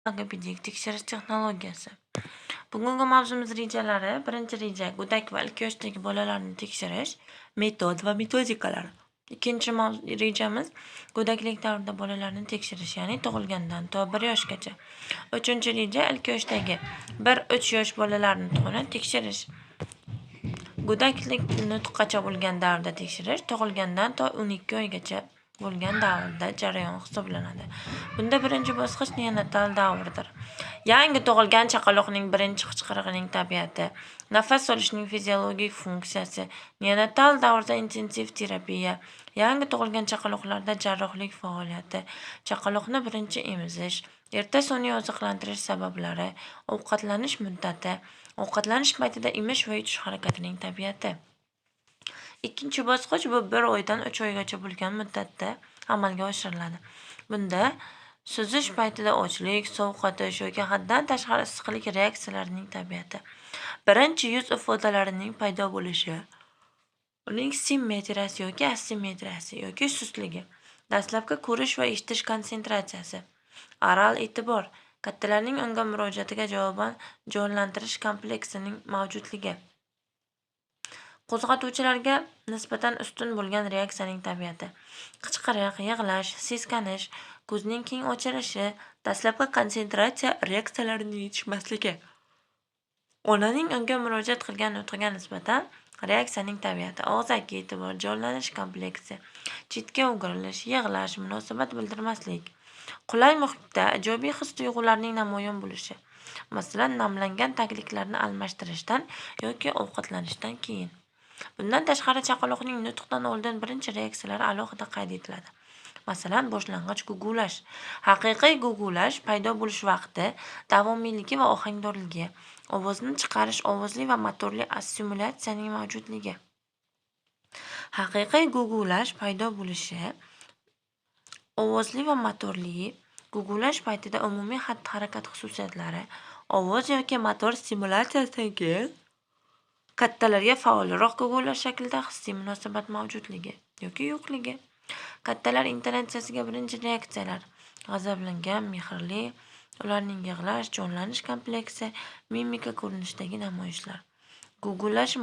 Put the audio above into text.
Logopedik tekshirish texnologiyasi. Bugungi mavzumiz rejalari. Birinchi reja go'dak va ilk yoshdagi bolalarni tekshirish metod va metodikalar. Ikkinchi rejamiz go'daklik davrida bolalarni tekshirish, ya'ni tug'ilgandan to 1 yoshgacha. Uchinchi reja ilk yoshdagi 1-3 yosh bolalarni tug'ini tekshirish. Go'daklik nutqgacha bo'lgan davrda tekshirish tug'ilgandan to 12 oygacha bo'lgan davrda jarayon hisoblanadi. Bunda birinchi bosqich neonatal davrdir. Yangi tug'ilgan chaqaloqning birinchi qichqirig'ining tabiati, nafas olishning fiziologik funksiyasi, neonatal davrda intensiv terapiya, yangi tug'ilgan chaqaloqlarda jarrohlik faoliyati, chaqaloqni birinchi emizish, erta sun'iy oziqlantirish sabablari, ovqatlanish muddati, ovqatlanish paytida emish va yutish harakatining tabiati. Ikkinchi bosqich bu 1 oydan 3 oygacha bo'lgan muddatda amalga oshiriladi. Bunda suzish paytida ochlik, sovqotish yoki haddan tashqari issiqlik reaksiyalarining tabiati, birinchi yuz ifodalarining paydo bo'lishi, uning simmetriyasi yoki asimetriyasi yoki sustligi, dastlabki ko'rish va eshitish konsentratsiyasi, oral e'tibor, kattalarning unga murojaatiga javoban jonlantirish kompleksining mavjudligi, qo'zg'atuvchilarga nisbatan ustun bo'lgan reaksiyaning tabiati, qichqiriq, yig'lash, seskanish, ko'zning keng ochilishi, dastlabki konsentratsiya reaksiyalarining yetishmasligi, onaning unga murojaat qilgan nutqiga nisbatan reaksiyaning tabiati, og'zaki e'tibor, jonlanish kompleksi, chetga o'girilish, yig'lash, munosabat bildirmaslik, qulay muhitda ijobiy his-tuyg'ularning namoyon bo'lishi, masalan, namlangan tagliklarni almashtirishdan yoki ovqatlanishdan keyin. Bundan tashqari chaqaloqning nutqdan oldin birinchi reaksiyalari alohida qayd etiladi. Masalan, boshlang'ich gugulash. Haqiqiy gugulash paydo bo'lish vaqti, davomiyligi va ohangdorligi, ovozni chiqarish, ovozli va motorli assimilyatsiyaning mavjudligi. Haqiqiy gugulash paydo bo'lishi, ovozli va motorli, gugulash paytida umumiy xatti-harakat xususiyatlari, ovoz yoki motor stimulyatsiyasidan keyin kattalarga faolroq gugulash shaklida hissiy munosabat mavjudligi yoki yo'qligi. Kattalar intonatsiyasiga birinchi reaksiyalar: g'azablangan, mehrli, ularning yig'lash, jonlanish kompleksi, mimika ko'rinishidagi namoyishlar. Gugulash